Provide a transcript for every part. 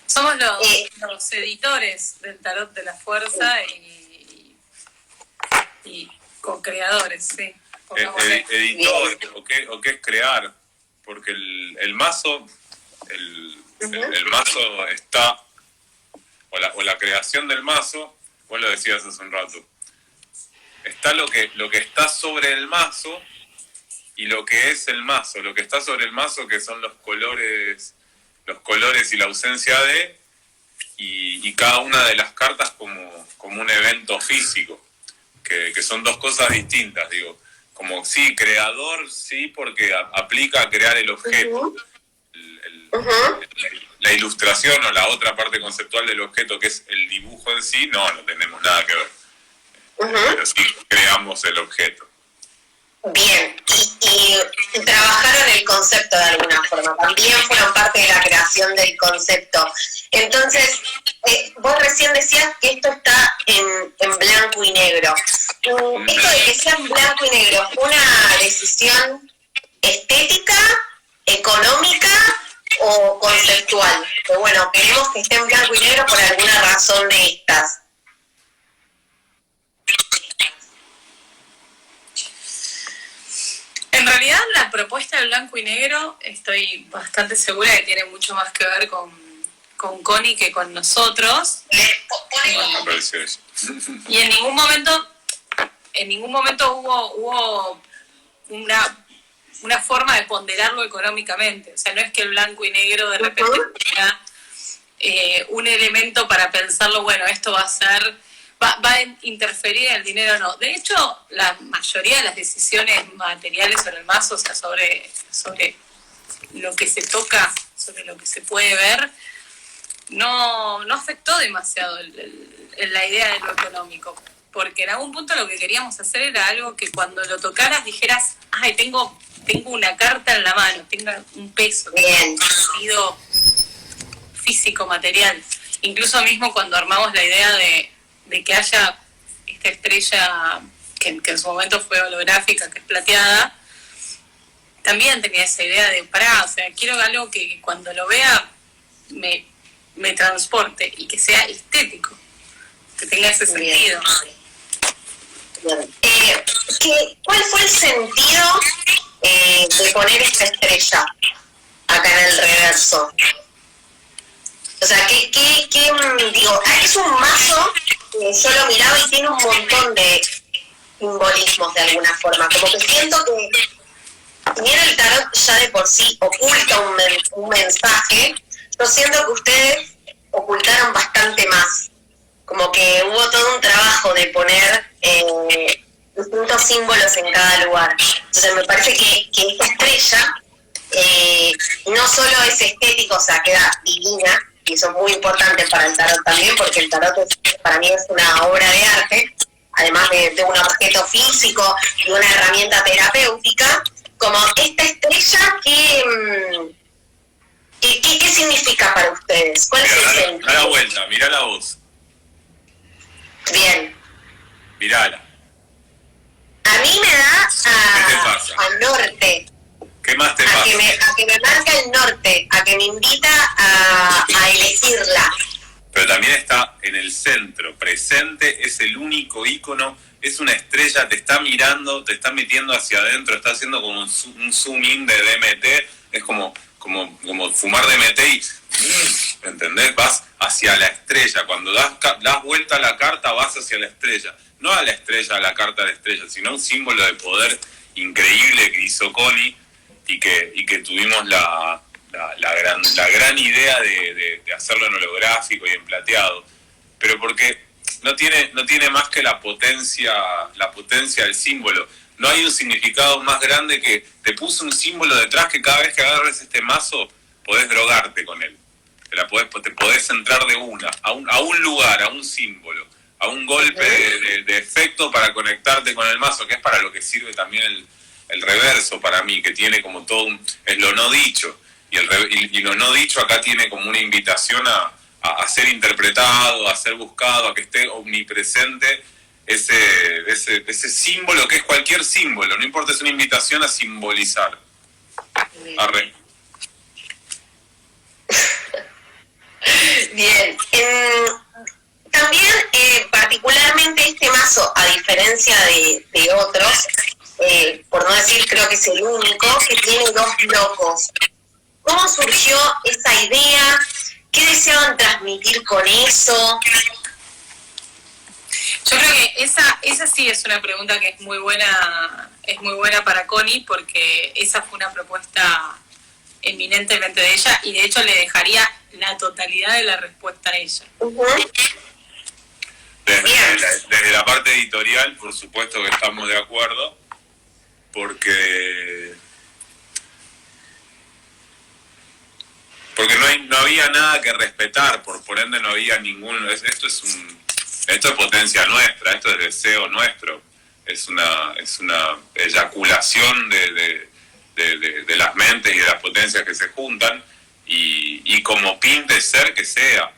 Somos los editores del tarot de la fuerza y co-creadores, sí. Editor, o qué es crear, porque el mazo, el mazo está, o la creación del mazo, vos lo decías hace un rato, está lo que está sobre el mazo y lo que es el mazo. Lo que está sobre el mazo, que son los colores y la ausencia de, y cada una de las cartas como un evento físico, que son dos cosas distintas, digo. Como sí, creador, sí, porque aplica a crear el objeto. La ilustración o la otra parte conceptual del objeto, que es el dibujo en sí, no tenemos nada que ver. Pero sí creamos el objeto. Bien, y trabajaron el concepto de alguna forma, también fueron parte de la creación del concepto. Entonces, vos recién decías que esto está en blanco y negro. Esto de que sea en blanco y negro, ¿fue una decisión estética, económica o conceptual? Que bueno, queremos que esté en blanco y negro por alguna razón de estas. En realidad, la propuesta de blanco y negro, estoy bastante segura que tiene mucho más que ver con Connie que con nosotros. Y en ningún momento hubo una forma de ponderarlo económicamente. O sea, no es que el blanco y negro de repente tenga un elemento para pensarlo, bueno, esto va a interferir en el dinero o no. De hecho, la mayoría de las decisiones materiales sobre el mazo, o sea, sobre lo que se toca, sobre lo que se puede ver, no afectó demasiado la idea de lo económico. Porque en algún punto lo que queríamos hacer era algo que cuando lo tocaras dijeras, ay, tengo una carta en la mano, tenga un peso, un sentido físico, material. Incluso mismo cuando armamos la idea de que haya esta estrella que en su momento fue holográfica, que es plateada, también tenía esa idea de, o sea, quiero algo que cuando lo vea me transporte y que sea estético, que tenga ese sentido. ¿Cuál fue el sentido de poner esta estrella acá en el reverso? O sea, digo, es un mazo que yo lo miraba y tiene un montón de simbolismos de alguna forma. Como que siento que, si bien el tarot ya de por sí oculta un mensaje, yo siento que ustedes ocultaron bastante más. Como que hubo todo un trabajo de poner distintos símbolos en cada lugar. Entonces me parece que esta estrella no solo es estético, o sea, queda divina, y eso es muy importante para el tarot también, porque el tarot para mí es una obra de arte, además de un objeto físico y una herramienta terapéutica. Como esta estrella, ¿qué significa para ustedes? ¿Cuál es el sentido? Da la vuelta, mirá la voz. Bien. Mirala. A mí me da al norte. ¿Qué más te pasa? A que me marca el norte, a que me invita a elegirla. Pero también está en el centro, presente, es el único ícono, es una estrella, te está mirando, te está metiendo hacia adentro, está haciendo como un zoom in de DMT, es como fumar DMT y, ¿entendés? Vas hacia la estrella, cuando das vuelta a la carta vas hacia la estrella, no a la estrella, a la carta de la estrella, sino un símbolo de poder increíble que hizo Connie y que tuvimos la gran idea de hacerlo en holográfico y en plateado, pero porque no tiene más que la potencia del símbolo. No hay un significado más grande que te puso un símbolo detrás que cada vez que agarres este mazo podés drogarte con él. Te podés entrar de una, a un lugar, a un símbolo, a un golpe de efecto para conectarte con el mazo, que es para lo que sirve también el reverso para mí, que tiene como todo es lo no dicho. Y lo no dicho acá tiene como una invitación a ser interpretado, a ser buscado, a que esté omnipresente ese símbolo, que es cualquier símbolo, no importa, es una invitación a simbolizar. Arre. ¿Cómo surgió esa idea? ¿Qué deseaban transmitir con eso? Yo creo que esa sí es una pregunta que es muy buena para Connie, porque esa fue una propuesta eminentemente de ella, y de hecho le dejaría la totalidad de la respuesta a ella. Desde la parte editorial, por supuesto que estamos de acuerdo, porque no había nada que respetar, por ende no había ningún... Esto es potencia nuestra, esto es deseo nuestro, es una eyaculación de las mentes y de las potencias que se juntan, y como pinte ser que sea.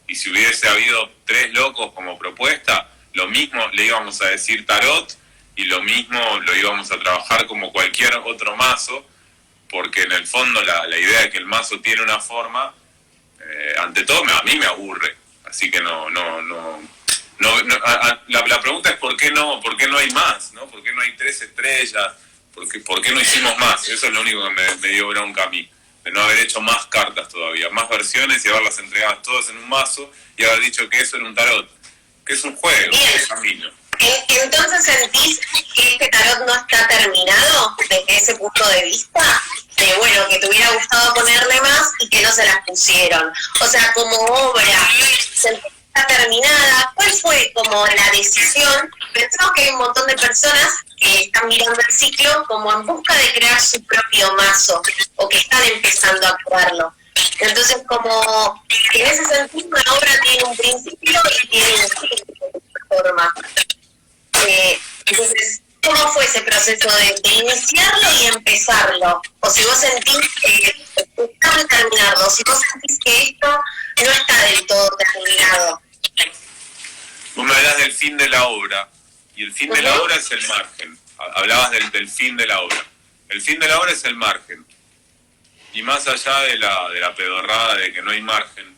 Y si hubiese habido 3 locos como propuesta, lo mismo le íbamos a decir tarot, y lo mismo lo íbamos a trabajar como cualquier otro mazo, porque en el fondo la idea de que el mazo tiene una forma, ante todo a mí me aburre. Así que la pregunta es ¿por qué no hay más? ¿No? ¿Por qué no hay 3 estrellas? ¿Por qué no hicimos más? Eso es lo único que me dio bronca a mí, de no haber hecho más cartas todavía, más versiones, y haberlas entregado todas en un mazo y haber dicho que eso era un tarot, que es un juego, que es camino. Entonces, ¿sentís que este tarot no está terminado desde ese punto de vista? De, bueno, que te hubiera gustado ponerle más y que no se las pusieron. O sea, como obra, ¿sentís que está terminada? ¿Cuál fue como la decisión? Pensamos que hay un montón de personas que están mirando el ciclo como en busca de crear su propio mazo, o que están empezando a crearlo. Entonces, como en ese sentido, una obra tiene un principio y tiene un fin, de forma. Entonces, ¿cómo fue ese proceso de iniciarlo y empezarlo? O si vos sentís que está muy terminado, si vos sentís que esto no está del todo terminado. Vos me hablas del fin de la obra, y el fin de la obra es el margen. Hablabas del fin de la obra. El fin de la obra es el margen. Y más allá de la pedorrada de que no hay margen,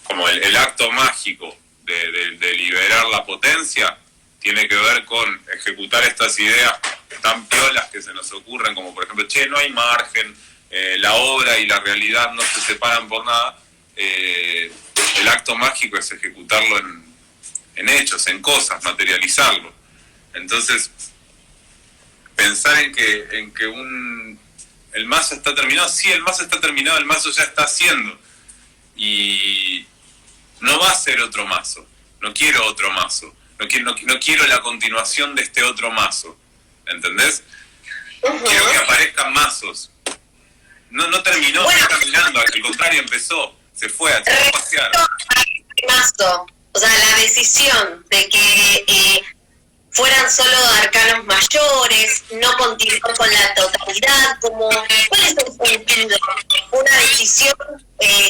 como el acto mágico de liberar la potencia, tiene que ver con ejecutar estas ideas tan piolas que se nos ocurren, como por ejemplo, no hay margen, la obra y la realidad no se separan por nada. El acto mágico es ejecutarlo en hechos, en cosas, materializarlo. Entonces, pensar en que el mazo está terminado, sí, el mazo está terminado, el mazo ya está haciendo, y no va a ser otro mazo, no quiero otro mazo, no quiero la continuación de este otro mazo, ¿entendés? Quiero que aparezcan mazos. No terminó, bueno, está terminando, al contrario, empezó, se fue a pasear. Mazo, o sea, la decisión de que fueran solo arcanos mayores, no continuar con la totalidad, como, ¿cuál es el sentido? ¿Una decisión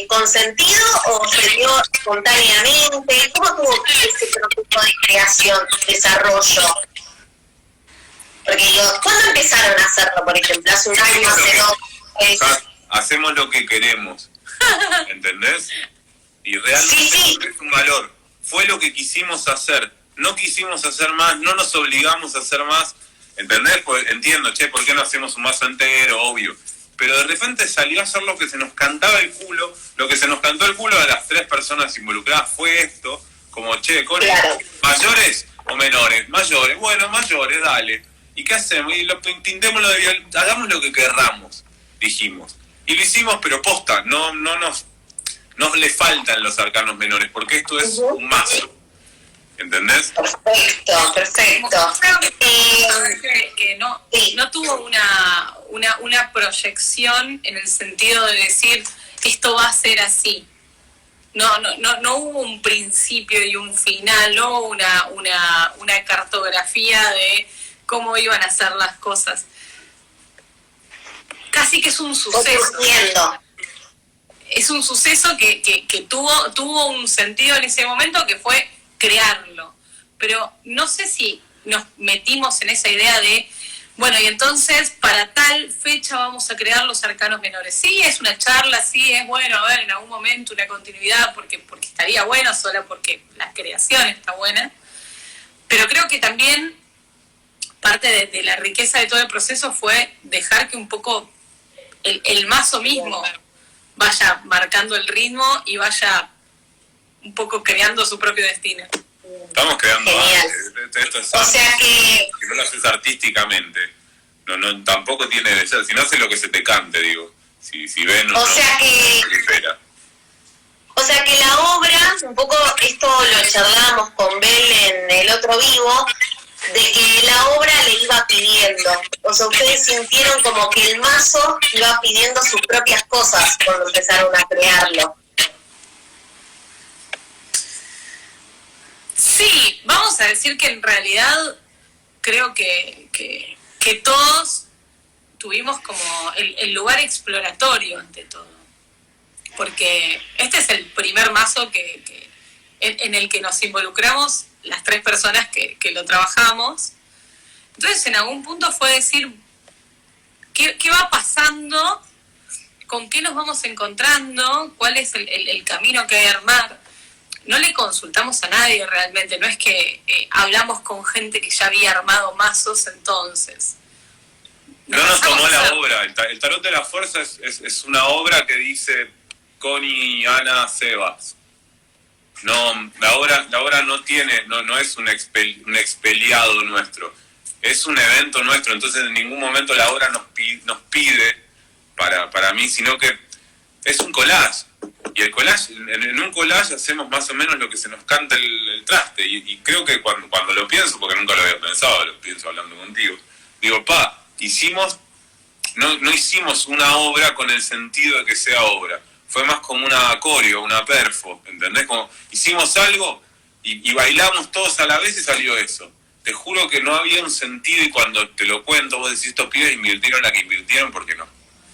con sentido o se dio espontáneamente? ¿Cómo tuvo ese proceso de creación, desarrollo? Porque digo, ¿cuándo empezaron a hacerlo, por ejemplo? ¿Hace un año, hace 2? Hacemos lo que queremos, ¿entendés? Y realmente sí. Es un valor. Fue lo que quisimos hacer. No quisimos hacer más, no nos obligamos a hacer más, ¿entendés? Pues entiendo, ¿por qué no hacemos un mazo entero? Obvio. Pero de repente salió a hacer lo que se nos cantaba el culo. Lo que se nos cantó el culo a las 3 personas involucradas fue esto, como, claro. ¿Mayores o menores? Mayores, bueno, mayores, dale. ¿Y qué hacemos? Y pintémoslo hagamos lo que querramos, dijimos. Y lo hicimos, pero posta, no le faltan los arcanos menores, porque esto es un mazo. ¿Entendés? Perfecto. Que no tuvo una proyección en el sentido de decir esto va a ser así. No hubo un principio y un final, no hubo una cartografía de cómo iban a ser las cosas. Casi que es un suceso. Es un suceso que tuvo un sentido en ese momento, que fue crearlo, pero no sé si nos metimos en esa idea de, bueno, y entonces para tal fecha vamos a crear los arcanos menores. Sí, es una charla, sí, es bueno, a ver, en algún momento una continuidad, porque estaría bueno, solo porque la creación está buena, pero creo que también parte de la riqueza de todo el proceso fue dejar que un poco el mazo mismo vaya marcando el ritmo y vaya un poco creando su propio destino. Estamos creando Genial. arte. Esto es O arte. sea que, Si no lo haces artísticamente, no, tampoco tiene de ser. Si no haces lo que se te cante, digo. Si ven o sea que, espera. o sea que la obra, un poco esto lo charlábamos con Bel en el otro vivo, de que la obra le iba pidiendo. O sea, ustedes sintieron como que el mazo iba pidiendo sus propias cosas cuando empezaron a crearlo. Sí, vamos a decir que en realidad creo que todos tuvimos como el lugar exploratorio ante todo. Porque este es el primer mazo en el que nos involucramos las 3 personas que lo trabajamos. Entonces en algún punto fue decir, ¿qué va pasando? ¿Con qué nos vamos encontrando? ¿Cuál es el camino que hay que armar? No le consultamos a nadie realmente, no es que hablamos con gente que ya había armado mazos entonces. No nos tomó la obra. El Tarot de la Fuerza es una obra que dice Connie, Ana, Sebas. No, la obra no tiene, no es un expeliado nuestro, es un evento nuestro, entonces en ningún momento la obra nos pide para mí, sino que es un collage. Y el collage, en un collage hacemos más o menos lo que se nos canta el traste. Y creo que cuando lo pienso, porque nunca lo había pensado, lo pienso hablando contigo, digo, no hicimos una obra con el sentido de que sea obra. Fue más como una acorio, una perfo, ¿entendés? Como hicimos algo y bailamos todos a la vez y salió eso. Te juro que no había un sentido y cuando te lo cuento vos decís, estos pibes invirtieron la que invirtieron porque no.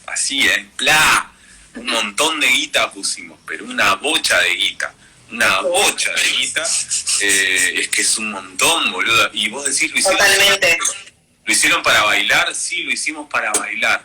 Así, ¡plá! Un montón de guita pusimos, pero una bocha de guita. Una bocha de guita. Es que es un montón, boludo. Y vos decís, Totalmente. ¿Lo hicieron para bailar? Sí, lo hicimos para bailar.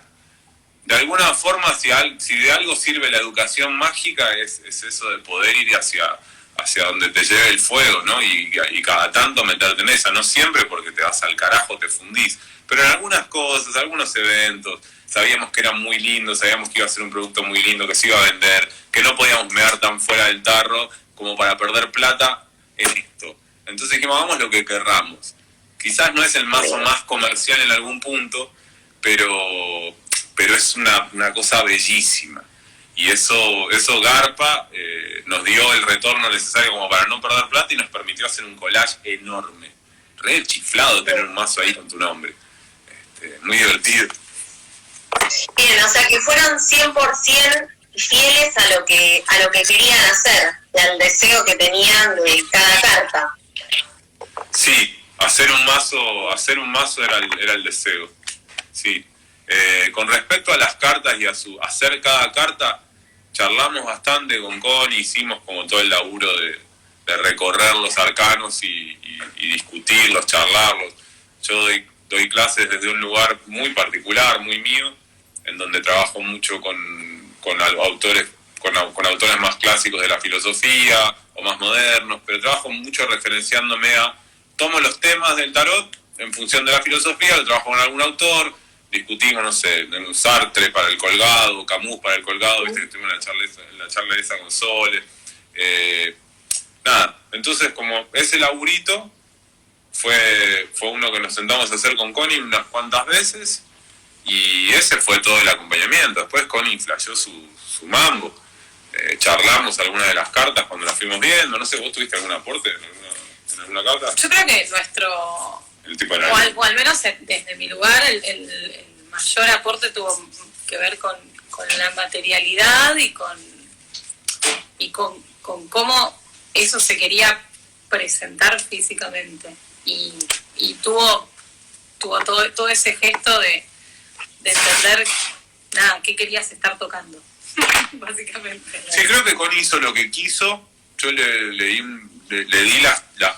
De alguna forma, si de algo sirve la educación mágica, es eso de poder ir hacia donde te lleve el fuego, ¿no? Y cada tanto meterte en esa. No siempre porque te vas al carajo, te fundís. Pero en algunas cosas, algunos eventos, sabíamos que era muy lindo, sabíamos que iba a ser un producto muy lindo, que se iba a vender, que no podíamos mear tan fuera del tarro como para perder plata en esto. Entonces dijimos, hagamos lo que querramos. Quizás no es el mazo más comercial en algún punto, pero es una cosa bellísima. Y eso garpa, nos dio el retorno necesario como para no perder plata y nos permitió hacer un collage enorme. Re chiflado tener un mazo ahí con tu nombre. Muy divertido. Bien, o sea que fueron 100% fieles a lo que querían hacer, y al deseo que tenían de cada carta. Sí, hacer un mazo era el deseo. Sí. Con respecto a las cartas y a hacer cada carta, charlamos bastante con Connie, hicimos como todo el laburo de recorrer los arcanos y discutirlos, charlarlos. Yo doy clases desde un lugar muy particular, muy mío, en donde trabajo mucho con autores más clásicos de la filosofía o más modernos, pero trabajo mucho referenciándome tomo los temas del tarot en función de la filosofía, lo trabajo con algún autor, discutimos, no sé, Sartre para el colgado, Camus para el colgado, viste que estuvimos en la charla esa con Sole. Nada, entonces como ese laburito fue uno que nos sentamos a hacer con Connie unas cuantas veces y ese fue todo el acompañamiento. Después Connie flasheó su mambo, charlamos algunas de las cartas cuando las fuimos viendo, no sé, ¿vos tuviste algún aporte en alguna carta? Yo creo que nuestro... o al menos desde mi lugar, el mayor aporte tuvo que ver con la materialidad y con cómo eso se quería presentar físicamente. Y tuvo todo ese gesto de entender qué querías estar tocando, básicamente. Sí, creo que Connie hizo lo que quiso. Yo le di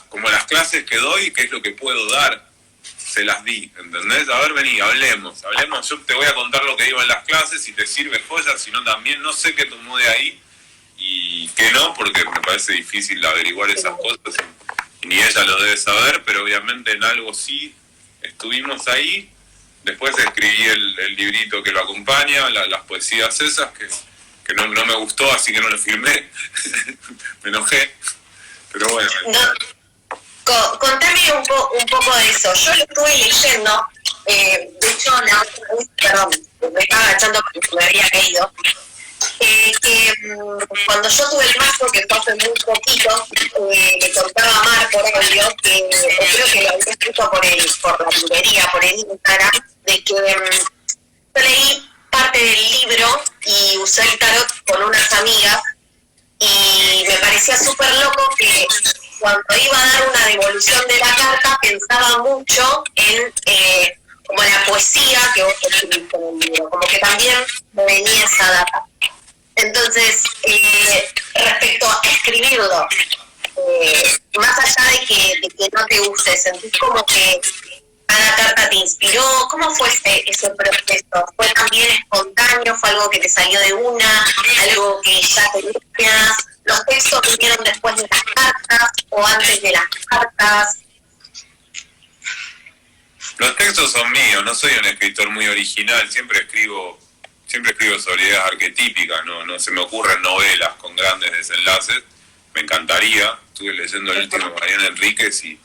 como las clases que doy, que es lo que puedo dar, se las di, ¿entendés? A ver, vení, hablemos, yo te voy a contar lo que digo en las clases, si te sirve joya, si no también, no sé qué tomó de ahí y qué no, porque me parece difícil averiguar esas cosas y ni ella lo debe saber, pero obviamente en algo sí estuvimos ahí Después escribí el librito que lo acompaña, las poesías esas, que no me gustó, así que no lo firmé. Me enojé. Pero bueno. Contame un poco de eso. Yo lo estuve leyendo, de hecho, perdón, me estaba agachando porque me había caído. Que cuando yo tuve el mazo, que fue hace muy poquito, le contaba a Mar por audio, que creo que lo había escrito por la librería, por el Instagram, de que yo leí parte del libro y usé el tarot con unas amigas, y me parecía súper loco que cuando iba a dar una devolución de la carta pensaba mucho en como la poesía que vos escribiste en el libro, como que también me venía esa data. Entonces, respecto a escribirlo, más allá de que no te guste, ¿sentís como que cada carta te inspiró? ¿Cómo fue ese proceso? ¿Fue también espontáneo? ¿Fue algo que te salió de una? ¿Algo que ya tenías? ¿Los textos vinieron después de las cartas o antes de las cartas? Los textos son míos, no soy un escritor muy original, siempre escribo sobre ideas arquetípicas, no se me ocurren novelas con grandes desenlaces, me encantaría. Estuve leyendo el último de Mariana Enríquez y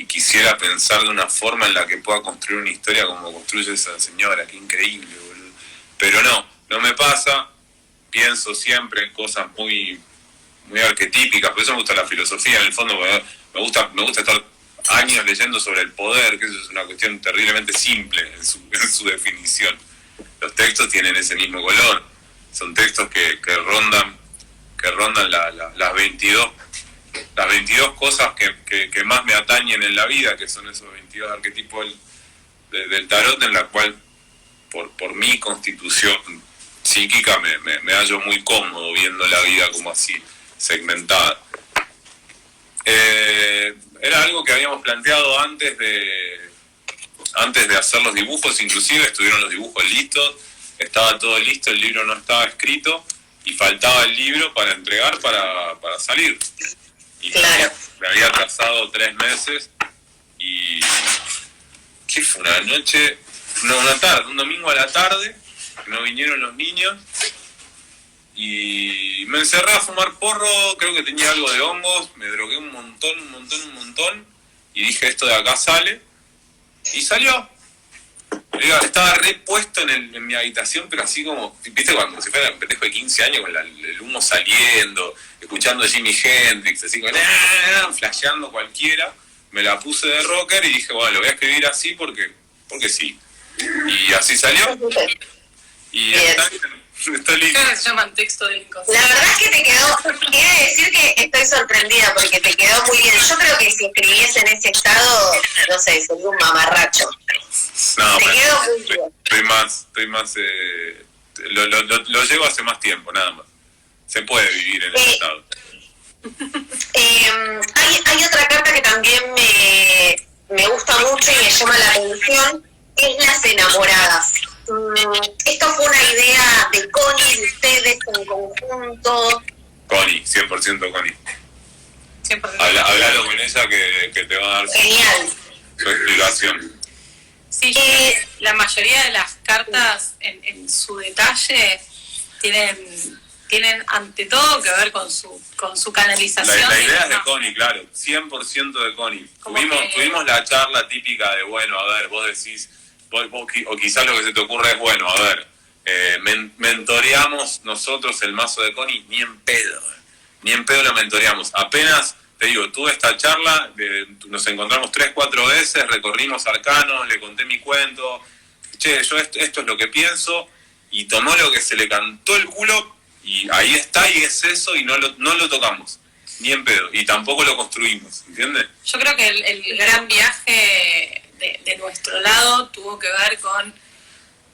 quisiera pensar de una forma en la que pueda construir una historia como construye esa señora, qué increíble, boludo. Pero no me pasa, pienso siempre en cosas muy, muy arquetípicas, por eso me gusta la filosofía, en el fondo me gusta estar años leyendo sobre el poder, que eso es una cuestión terriblemente simple en su definición. Los textos tienen ese mismo color, son textos que rondan las 22 cosas que más me atañen en la vida, que son esos 22 arquetipos del tarot, en la cual por mi constitución psíquica me hallo muy cómodo viendo la vida como así, segmentada. Era algo que habíamos planteado antes de hacer los dibujos, inclusive estuvieron los dibujos listos, estaba todo listo, el libro no estaba escrito y faltaba el libro para entregar para salir. Y claro. Me había atrasado 3 meses y ¿qué fue? Una tarde, un domingo a la tarde, no vinieron los niños y me encerré a fumar porro, creo que tenía algo de hongos, me drogué un montón y dije, esto de acá sale. Y salió. Estaba repuesto en mi habitación, pero así como, viste, cuando si fuera un pendejo de 15 años con el humo saliendo, escuchando a Jimi Hendrix, así con flasheando cualquiera. Me la puse de rocker y dije, bueno, lo voy a escribir así porque sí. Y así salió. Y está lindo. Creo que se llaman texto del inconsciente. La verdad es que te quedó, quiero decir que estoy sorprendida porque te quedó muy bien. Yo creo que si escribiese en ese estado, no sé, sería un mamarracho. No, te quedó muy bien. Estoy más lo llevo hace más tiempo, nada más. Se puede vivir en ese estado. Hay otra carta que también me gusta mucho y me llama la atención, es las enamoradas. Esto fue una idea de Connie, de ustedes en conjunto. Connie, 100% Connie. 100%. Hablalo con ella que te va a dar su explicación. Sí, la mayoría de las cartas en su detalle tienen ante todo que ver con su canalización. La idea es de Connie, claro, 100% de Connie. Tuvimos la charla típica de, bueno, a ver, vos decís, o quizás lo que se te ocurre es, bueno, a ver, mentoreamos nosotros el mazo de Connie, ni en pedo lo mentoreamos. Apenas, te digo, tuve esta charla, nos encontramos 3-4 veces, recorrimos arcanos, le conté mi cuento, che, yo esto es lo que pienso, y tomó lo que se le cantó el culo, y ahí está, y es eso, y no lo tocamos, ni en pedo, y tampoco lo construimos, ¿entiendes? Yo creo que el gran viaje de nuestro lado tuvo que ver con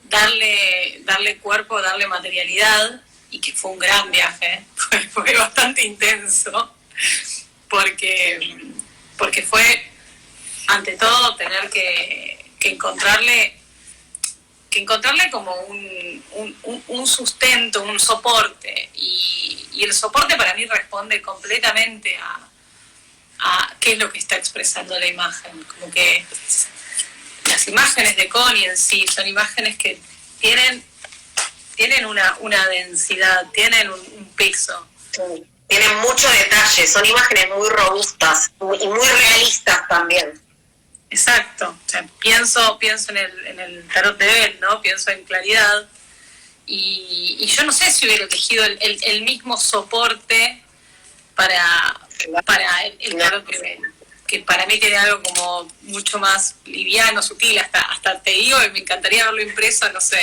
darle cuerpo, darle materialidad, y que fue un gran viaje, fue bastante intenso, porque fue, ante todo, tener que encontrarle como un sustento, un soporte, y el soporte para mí responde completamente a qué es lo que está expresando la imagen, como que las las imágenes de Connie en sí son imágenes que tienen una densidad, tienen un peso. Sí. Tienen mucho detalle, son imágenes muy robustas y muy realistas también. Exacto, o sea, pienso en el tarot de Bell, ¿no? Pienso en claridad y yo no sé si hubiera elegido el mismo soporte para el tarot de Bell, que para mí tiene algo como mucho más liviano, sutil, hasta te digo que me encantaría verlo impreso, no sé,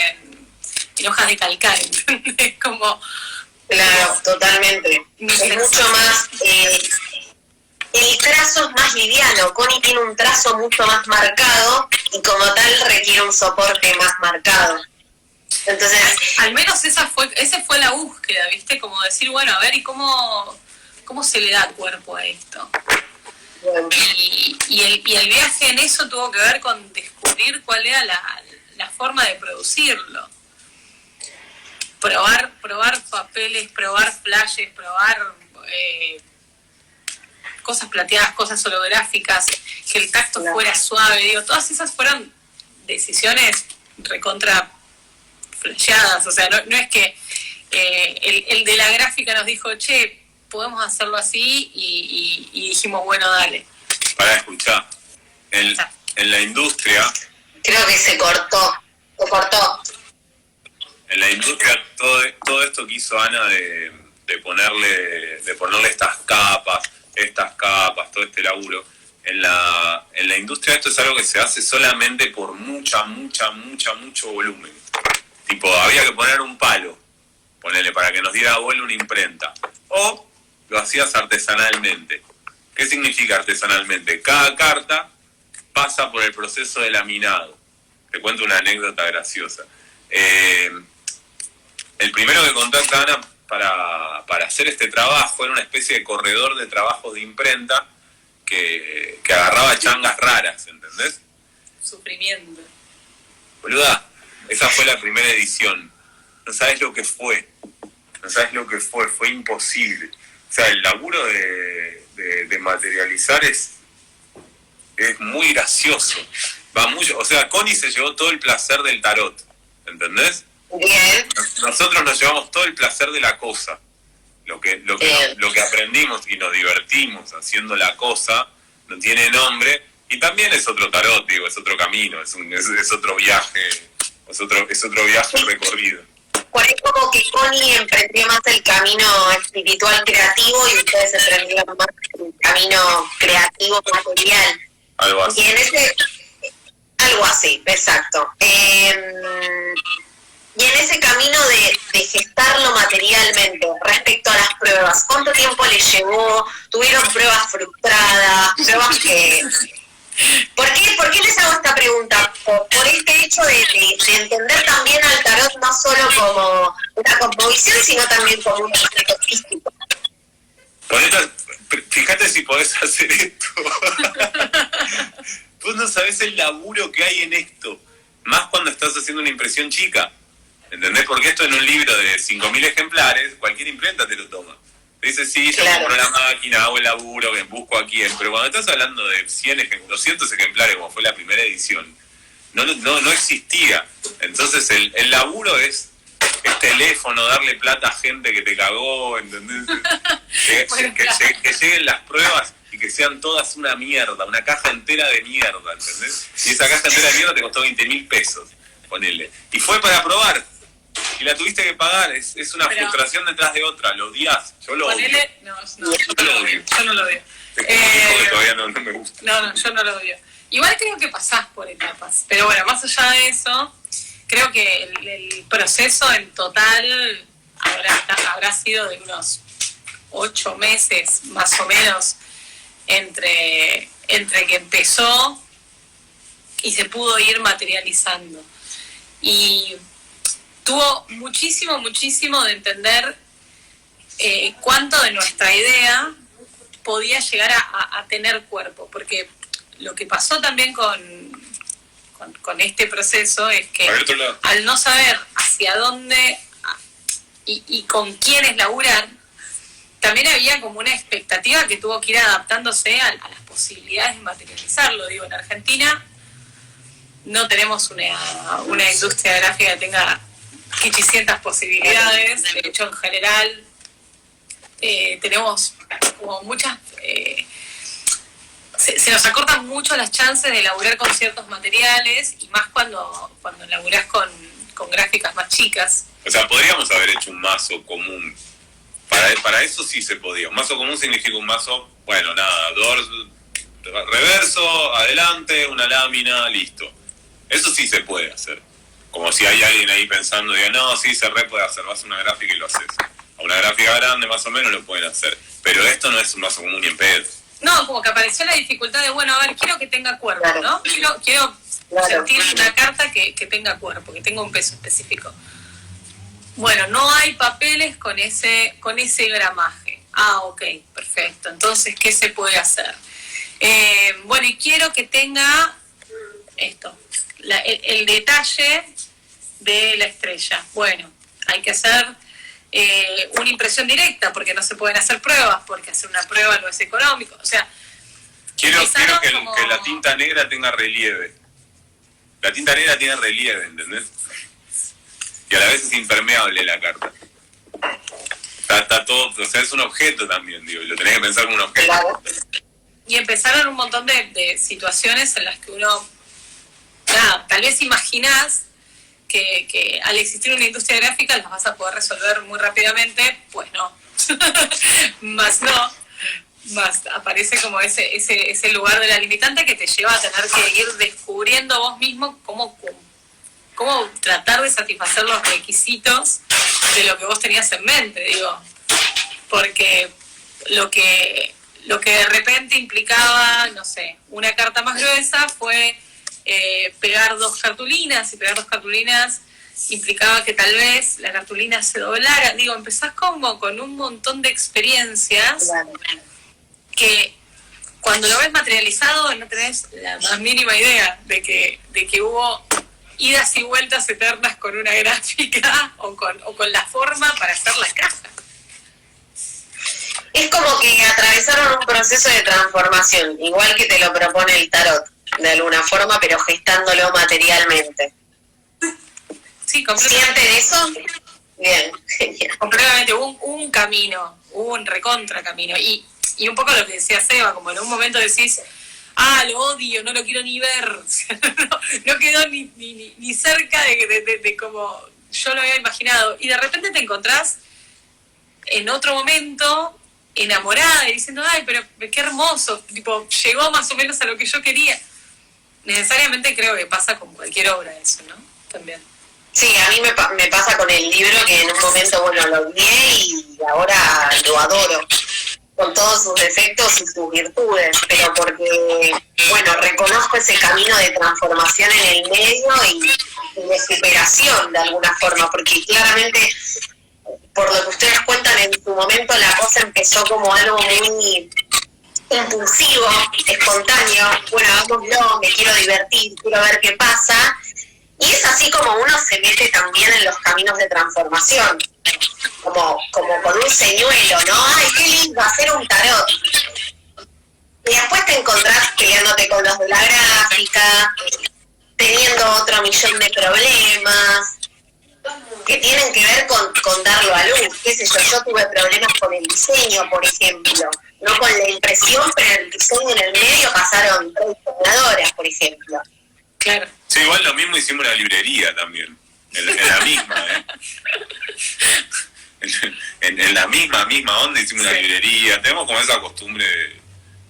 en hojas de calcar, ¿entendés? Como... Claro, totalmente. Es mucho más... el trazo es más liviano. Connie tiene un trazo mucho más marcado y como tal requiere un soporte más marcado. Entonces... Al menos esa fue la búsqueda, ¿viste? Como decir, bueno, a ver, ¿y cómo se le da cuerpo a esto? Bueno. Y el viaje en eso tuvo que ver con descubrir cuál era la forma de producirlo. Probar papeles, probar flashes, probar cosas plateadas, cosas holográficas, que el tacto fuera suave, digo, todas esas fueron decisiones recontra flasheadas, o sea, no es que el de la gráfica nos dijo, che, podemos hacerlo así, y dijimos, bueno, dale. Para escuchar, en la industria... Creo que se cortó. En la industria, todo esto que hizo Ana de ponerle estas capas, todo este laburo, en la industria esto es algo que se hace solamente por mucho volumen. Tipo, había que poner un palo, ponerle para que nos diera vuelo una imprenta. O lo hacías artesanalmente. ¿Qué significa artesanalmente? Cada carta pasa por el proceso de laminado. Te cuento una anécdota graciosa. El primero que contacta a Ana para hacer este trabajo era una especie de corredor de trabajos de imprenta que agarraba changas raras, ¿entendés? Sufrimiento. Boluda, esa fue la primera edición. No sabes lo que fue. Fue imposible. O sea, el laburo de materializar es muy gracioso. Va mucho, o sea, Connie se llevó todo el placer del tarot, ¿entendés? Bien. Nosotros nos llevamos todo el placer de la cosa. Lo que aprendimos y nos divertimos haciendo la cosa no tiene nombre, y también es otro tarot, digo, es otro camino, es otro viaje, es otro viaje recorrido. Por eso como que Connie emprendió más el camino espiritual creativo y ustedes emprendieron más el camino creativo material. Algo así. Algo así, exacto. Y en ese camino de gestarlo materialmente, respecto a las pruebas, ¿cuánto tiempo les llevó? ¿Tuvieron pruebas frustradas? ¿Pruebas que...? ¿Por qué les hago esta pregunta? Por este hecho de entender también al tarot no solo como una composición, sino también como un objeto físico. Fíjate si podés hacer esto. Vos no sabés el laburo que hay en esto, más cuando estás haciendo una impresión chica. ¿Entendés? Porque esto en un libro de 5.000 ejemplares, cualquier imprenta te lo toma. Te dice, sí, yo compro la máquina, hago el laburo, busco a quién. Pero cuando estás hablando de 200 ejemplares, como fue la primera edición, no existía. Entonces el laburo es teléfono, darle plata a gente que te cagó, ¿entendés? Que lleguen las pruebas y que sean todas una mierda, una caja entera de mierda, ¿entendés? Y esa caja entera de mierda te costó 20.000 pesos, ponele. Y fue para probar. Y la tuviste que pagar, es una frustración detrás de otra, lo odias, yo lo odio. Yo lo odio. Que todavía no me gusta. No, yo no lo odio. Igual creo que pasás por etapas, pero bueno, más allá de eso, creo que el proceso en total habrá sido de unos 8 meses, más o menos, entre que empezó y se pudo ir materializando. Y tuvo muchísimo de entender cuánto de nuestra idea podía llegar a tener cuerpo, porque lo que pasó también con este proceso es que al no saber hacia dónde y con quiénes laburar, también había como una expectativa que tuvo que ir adaptándose a las posibilidades de materializarlo. Digo, en Argentina no tenemos una industria gráfica que tenga 500 posibilidades. De hecho, en general, tenemos como muchas... se nos acortan mucho las chances de laburar con ciertos materiales, y más cuando laburás con gráficas más chicas. O sea, podríamos haber hecho un mazo común. Para eso sí se podía. Un mazo común significa un mazo, bueno, nada, reverso, adelante, una lámina, listo. Eso sí se puede hacer. Como si hay alguien ahí pensando, diga, no, sí, se puede hacer, vas a una gráfica y lo haces. A una gráfica grande más o menos lo pueden hacer. Pero esto no es un mazo común ni en pedo. No, como que apareció la dificultad de, bueno, a ver, quiero que tenga cuerpo, ¿no? Quiero sentir una carta que tenga cuerpo, que tenga un peso específico. Bueno, no hay papeles con ese gramaje. Ah, ok, perfecto. Entonces, ¿qué se puede hacer? Bueno, y quiero que tenga esto, el detalle de la estrella. Bueno, hay que hacer una impresión directa, porque no se pueden hacer pruebas, porque hacer una prueba no es económico. O sea, quiero que la tinta negra tenga relieve. La tinta negra tiene relieve, ¿entendés? Y a la vez es impermeable la carta. Está todo, o sea, es un objeto también, digo, y lo tenés que pensar como un objeto. Claro. Y empezaron un montón de situaciones en las que uno, tal vez imaginás que al existir una industria gráfica las vas a poder resolver muy rápidamente. Pues no. Más aparece como ese lugar de la limitante que te lleva a tener que ir descubriendo vos mismo cómo tratar de satisfacer los requisitos de lo que vos tenías en mente, digo. Porque lo que de repente implicaba, no sé, una carta más gruesa fue pegar dos cartulinas, y pegar dos cartulinas implicaba que tal vez la cartulina se doblara. Digo, empezás como con un montón de experiencias que cuando lo ves materializado no tenés la más mínima idea de que hubo idas y vueltas eternas con una gráfica o con la forma para hacer la caja. Es como que atravesaron un proceso de transformación, igual que te lo propone el tarot, de alguna forma, pero gestándolo materialmente. Sí, completamente. ¿Sienten eso? Bien, genial. Completamente, hubo un camino, hubo un recontra camino. Y un poco lo que decía Seba, como en un momento decís, lo odio, no lo quiero ni ver. no quedó ni cerca de como yo lo había imaginado. Y de repente te encontrás en otro momento enamorada y diciendo, ay, pero qué hermoso, tipo, llegó más o menos a lo que yo quería. Necesariamente creo que pasa con cualquier obra eso, ¿no? También. Sí, a mí me pasa con el libro que en un momento, bueno, lo odié y ahora lo adoro, con todos sus defectos y sus virtudes, pero porque, bueno, reconozco ese camino de transformación en el medio y de superación de alguna forma, porque claramente, por lo que ustedes cuentan, en su momento la cosa empezó como algo muy impulsivo, espontáneo, bueno, hagámoslo, me quiero divertir, quiero ver qué pasa, y es así como uno se mete también en los caminos de transformación, como con un señuelo, ¿no? ¡Ay, qué lindo hacer un tarot! Y después te encontrás peleándote con los de la gráfica, teniendo otro millón de problemas, que tienen que ver con darlo a luz, qué sé yo tuve problemas con el diseño, por ejemplo, no con la impresión, pero el diseño en el medio pasaron 3 diseñadoras, por ejemplo. Claro. Sí, igual lo mismo hicimos en la librería también, en la misma, en la misma onda hicimos una librería. Tenemos como esa costumbre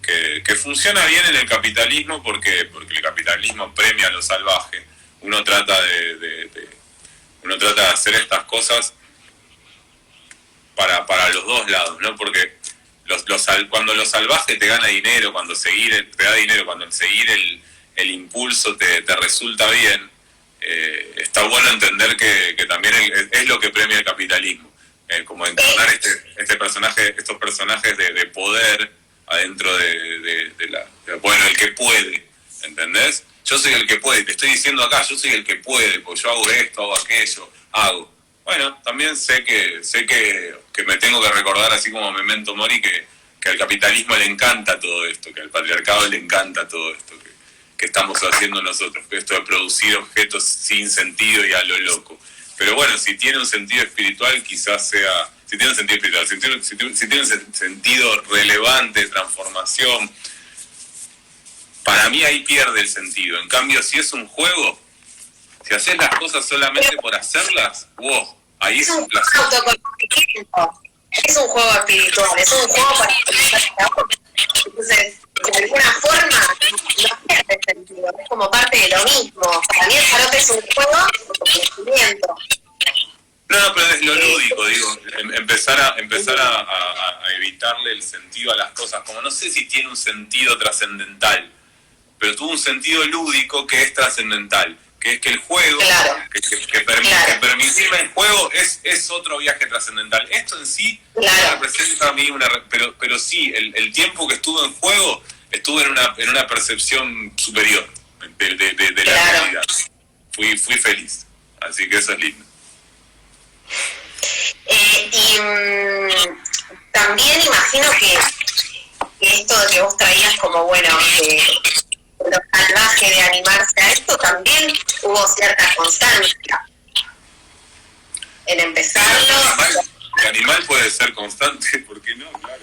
que funciona bien en el capitalismo porque el capitalismo premia a lo salvaje. Uno trata de hacer estas cosas para los dos lados, ¿no? Porque cuando lo salvaje te gana dinero, cuando te da dinero, cuando seguir el impulso te resulta bien, está bueno entender que también es lo que premia el capitalismo, como encarnar estos personajes de poder adentro de bueno, el que puede, ¿entendés? Yo soy el que puede, te estoy diciendo acá, yo soy el que puede, pues yo hago esto, hago aquello, hago. Bueno, también sé que me tengo que recordar, así como Memento Mori, que al capitalismo le encanta todo esto, que al patriarcado le encanta todo esto, que estamos haciendo nosotros, que esto de producir objetos sin sentido y a lo loco. Pero bueno, si tiene un sentido espiritual, quizás sea, si tiene un sentido espiritual, si tiene un sentido relevante de transformación, para mí ahí pierde el sentido. En cambio, si es un juego, si haces las cosas solamente por hacerlas, wow, ahí es un placer. Es un juego espiritual, es un juego para... Entonces, de alguna forma, no pierde sentido, es como parte de lo mismo. Para mí el tarot es un juego de conocimiento. No, pero es lo lúdico, digo, empezar a evitarle el sentido a las cosas, como no sé si tiene un sentido trascendental, pero tuvo un sentido lúdico que es trascendental, que es que el juego, claro, que permitirme el juego es otro viaje trascendental. Esto en sí claro, representa a mí pero sí, el tiempo que estuve en juego, estuve en una percepción superior de la claro, realidad. Fui feliz, así que eso es lindo. También imagino que esto que vos traías como, bueno, lo salvaje de animarse a esto, también hubo cierta constancia en empezarlo. El animal puede ser constante, ¿por qué no? Claro.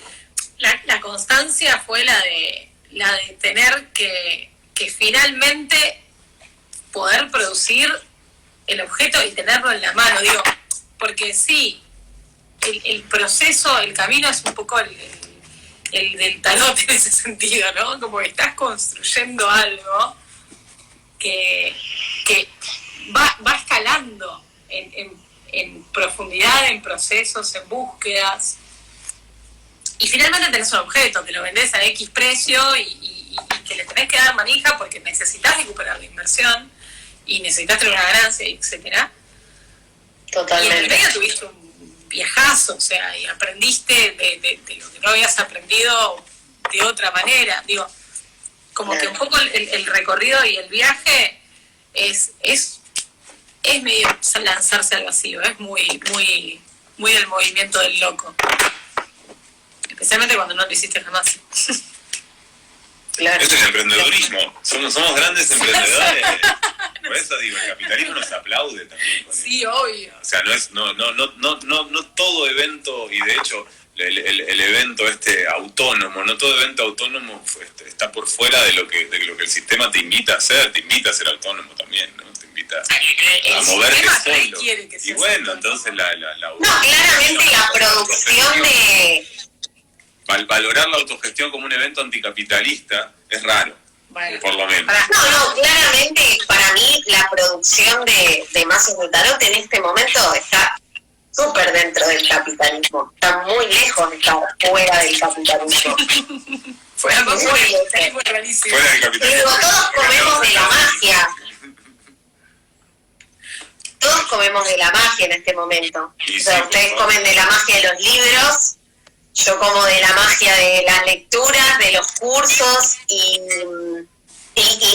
La constancia fue la de tener que finalmente poder producir el objeto y tenerlo en la mano, digo, porque sí, el proceso, el camino es un poco el del tarot en ese sentido, ¿no? Como que estás construyendo algo que va escalando en profundidad, en procesos, en búsquedas, y finalmente tenés un objeto, te lo vendés a X precio y que le tenés que dar manija porque necesitas recuperar la inversión y necesitas tener una ganancia, etcétera. Totalmente. Y en el medio tuviste un viajazo, o sea, y aprendiste de lo que no habías aprendido de otra manera. Digo, como que un poco el recorrido y el viaje es medio lanzarse al vacío, es muy del movimiento del loco. Especialmente cuando no lo hiciste jamás. Claro. Es el emprendedurismo. Somos grandes emprendedores. Por eso digo, el capitalismo nos aplaude también. Sí, obvio. O sea, no todo evento, y de hecho el evento autónomo, no todo evento autónomo está por fuera de lo que el sistema te invita a hacer. Te invita a ser autónomo también, ¿no? Te invita a moverte solo. Y bueno, entonces la no, claramente la producción de... Valorar la autogestión como un evento anticapitalista es raro, vale, por lo menos. No, claramente para mí la producción de mazos de tarot en este momento está súper dentro del capitalismo. Está muy lejos de estar fuera del capitalismo. Fuera del capitalismo. Digo, todos comemos de la magia. Todos comemos de la magia en este momento. O sea, ustedes comen de la magia de los libros. Yo como de la magia de las lecturas, de los cursos, y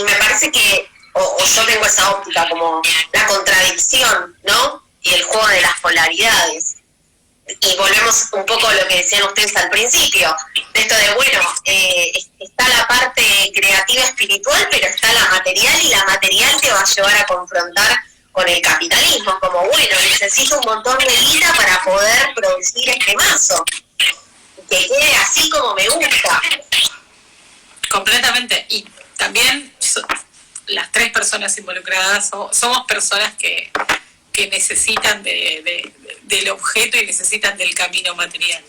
me parece que, o yo tengo esa óptica como la contradicción, ¿no? Y el juego de las polaridades. Y volvemos un poco a lo que decían ustedes al principio, de esto de, bueno, está la parte creativa espiritual, pero está la material, y la material te va a llevar a confrontar con el capitalismo, como, bueno, necesito un montón de guita para poder producir este mazo. Que quede así como me gusta. Completamente. Y también las tres personas involucradas somos personas que necesitan del objeto y necesitan del camino material.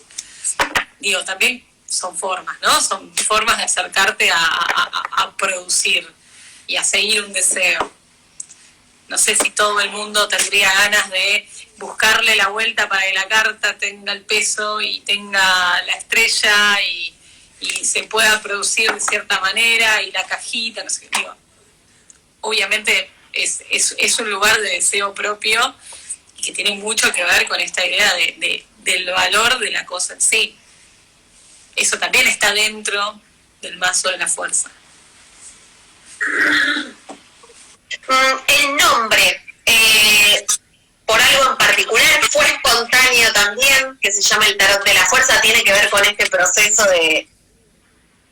Digo, también son formas, ¿no? Son formas de acercarte a producir y a seguir un deseo. No sé si todo el mundo tendría ganas de buscarle la vuelta para que la carta tenga el peso y tenga la estrella y se pueda producir de cierta manera, y la cajita, no sé qué. Digo, obviamente es un lugar de deseo propio y que tiene mucho que ver con esta idea del valor de la cosa en sí. Eso también está dentro del mazo de la fuerza. El nombre, por algo en particular, fue espontáneo también, que se llama el tarot de la fuerza, tiene que ver con este proceso de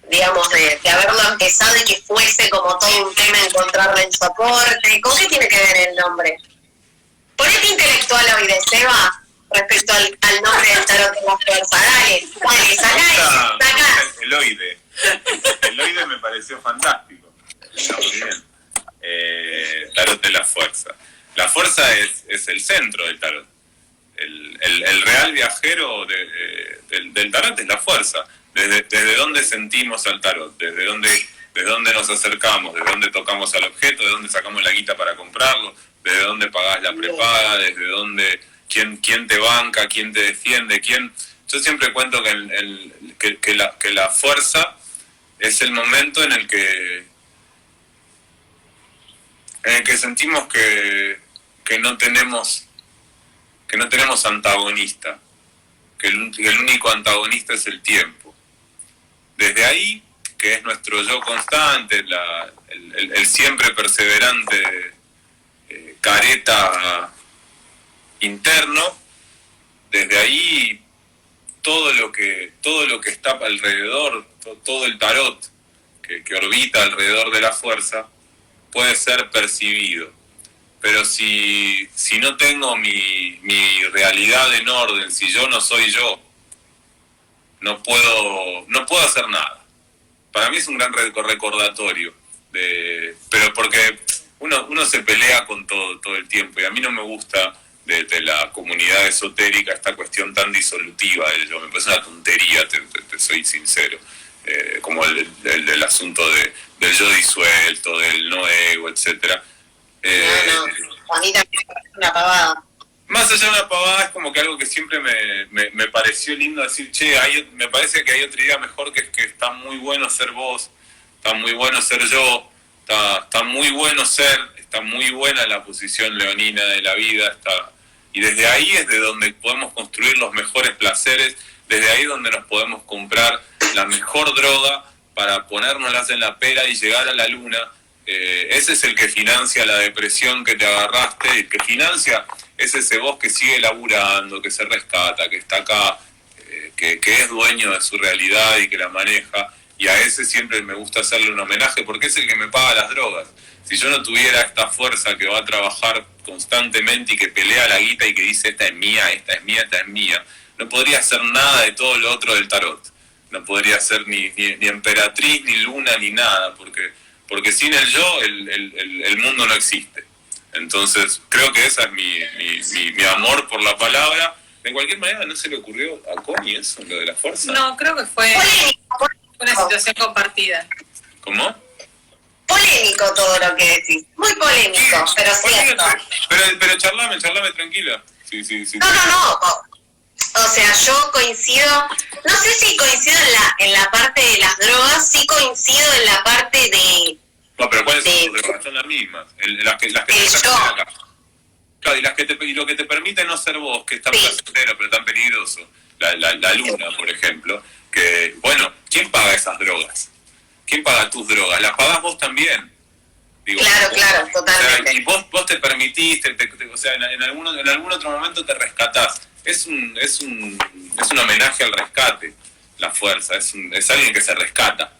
digamos, de haberlo empezado y que fuese como todo un tema encontrarle el soporte? ¿Con qué tiene que ver el nombre? Ponete intelectual hoy de Seba respecto al nombre del tarot de la fuerza. Dale, saca. El oide me pareció fantástico. Está muy bien. Tarot de la fuerza. La fuerza es el centro del tarot. El real viajero del tarot es la fuerza. Desde dónde sentimos al tarot, desde dónde nos acercamos, desde dónde tocamos al objeto, de dónde sacamos la guita para comprarlo, desde dónde pagás la prepaga, desde dónde, quién te banca, quién te defiende, Yo siempre cuento que la fuerza es el momento en el que sentimos que no tenemos antagonista, que el único antagonista es el tiempo. Desde ahí, que es nuestro yo constante, el siempre perseverante careta interno, desde ahí todo lo que está alrededor, todo el tarot que orbita alrededor de la fuerza, puede ser percibido. Pero si no tengo mi realidad en orden, si yo no soy yo, no puedo hacer nada. Para mí es un gran recordatorio, pero porque uno se pelea con todo el tiempo, y a mí no me gusta de la comunidad esotérica esta cuestión tan disolutiva del yo. Me parece una tontería, te soy sincero, como el asunto del yo disuelto, del no ego, etcétera. A mí también es una pavada. Más allá de una pavada, es como que algo que siempre me pareció lindo decir, me parece que hay otra idea mejor, que es que está muy bueno ser vos, está muy bueno ser yo, está muy bueno está muy buena la posición leonina de la vida, y desde ahí es de donde podemos construir los mejores placeres, desde ahí donde nos podemos comprar la mejor droga para ponérnoslas en la pera y llegar a la luna. Ese es el que financia la depresión que te agarraste, el que financia es ese vos que sigue laburando, que se rescata, que está acá, que es dueño de su realidad y que la maneja, y a ese siempre me gusta hacerle un homenaje porque es el que me paga las drogas. Si yo no tuviera esta fuerza que va a trabajar constantemente y que pelea la guita y que dice esta es mía, esta es mía, esta es mía, no podría hacer nada de todo lo otro del tarot. No podría ser ni emperatriz, ni luna, ni nada, porque sin el yo el mundo no existe. Entonces creo que esa es mi amor por la palabra. De cualquier manera, ¿no se le ocurrió a Connie eso, lo de la fuerza? No, creo que fue una situación compartida. ¿Cómo? Polémico todo lo que decís, muy polémico, pero cierto. Pero charlame tranquila. Sí. No. O sea, yo coincido, no sé si coincido en la parte de las drogas, sí coincido en la parte de... No, pero ¿cuáles son tus drogas? Son las mismas. Las que te sacan acá. Claro, y lo que te permite no ser vos, que es tan placentero pero tan peligroso. La luna, por ejemplo, que, bueno, ¿quién paga esas drogas? ¿Quién paga tus drogas? ¿Las pagás vos también? Digo, claro, totalmente. O sea, y vos te permitiste, o sea, en algún otro momento te rescatás. Es un homenaje al rescate, la fuerza, es alguien que se rescata.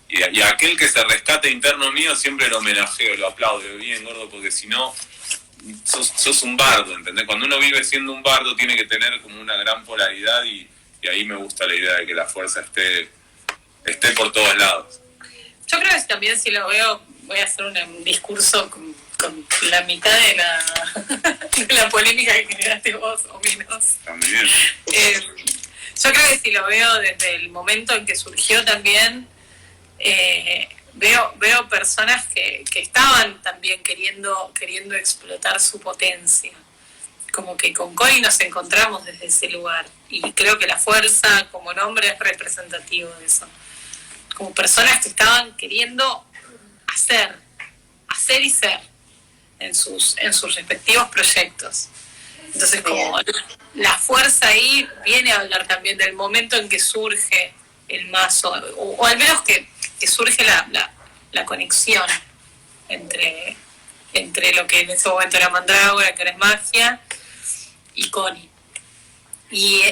Y aquel que se rescata interno mío siempre lo homenajeo, lo aplaudo, bien gordo, porque si no, sos un bardo, ¿entendés? Cuando uno vive siendo un bardo tiene que tener como una gran polaridad, y ahí me gusta la idea de que la fuerza esté por todos lados. Yo creo que también, si lo veo, voy a hacer un discurso con la mitad de la polémica que generaste vos, o menos. También. Yo creo que si lo veo desde el momento en que surgió también, veo personas que estaban también queriendo explotar su potencia. Como que con Connie nos encontramos desde ese lugar. Y creo que la fuerza como nombre es representativo de eso. Como personas que estaban queriendo hacer y ser en sus respectivos proyectos. Entonces, como la fuerza ahí viene a hablar también del momento en que surge el mazo, o al menos que surge la conexión entre lo que en ese momento era Mandrágora, que era magia, y Connie. Y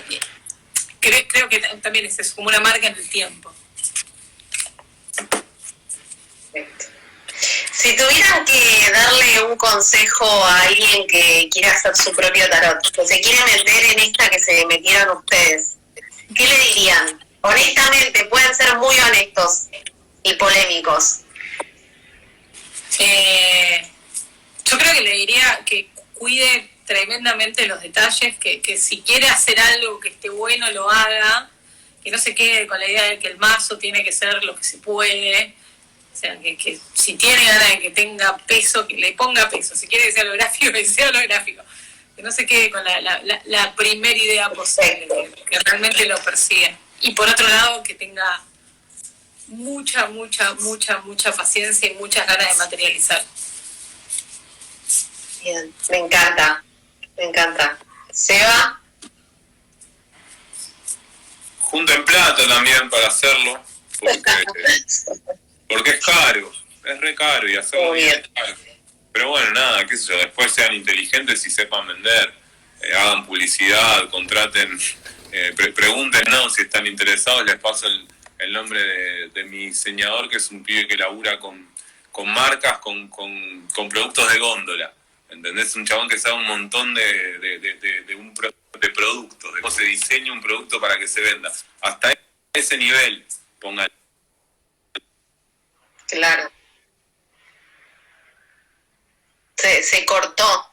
creo que también es eso, como una marca en el tiempo. Si tuvieran que darle un consejo a alguien que quiere hacer su propio tarot, que se quiere meter en esta que se metieron ustedes, ¿qué le dirían? Honestamente, pueden ser muy honestos y polémicos. Yo creo que le diría que cuide tremendamente los detalles, que si quiere hacer algo que esté bueno, lo haga, que no se quede con la idea de que el mazo tiene que ser lo que se puede. O sea, que si tiene ganas de que tenga peso, que le ponga peso. Si quiere que sea holográfico, que sea holográfico. Que no se quede con la primera idea posible, que realmente lo persiga. Y por otro lado, que tenga mucha paciencia y muchas ganas de materializar. Bien, me encanta. Seba. Junten plata también para hacerlo, porque es caro, es re caro y hacerlo bien es caro. Pero bueno, nada, qué sé yo, después sean inteligentes y sepan vender, hagan publicidad, contraten, pregúntenos si están interesados, les paso el nombre de mi diseñador, que es un pibe que labura con marcas, con productos de góndola. ¿Entendés? Un chabón que sabe un montón de productos, de cómo se diseña un producto para que se venda. Hasta ese nivel, pongan. Claro. Se cortó.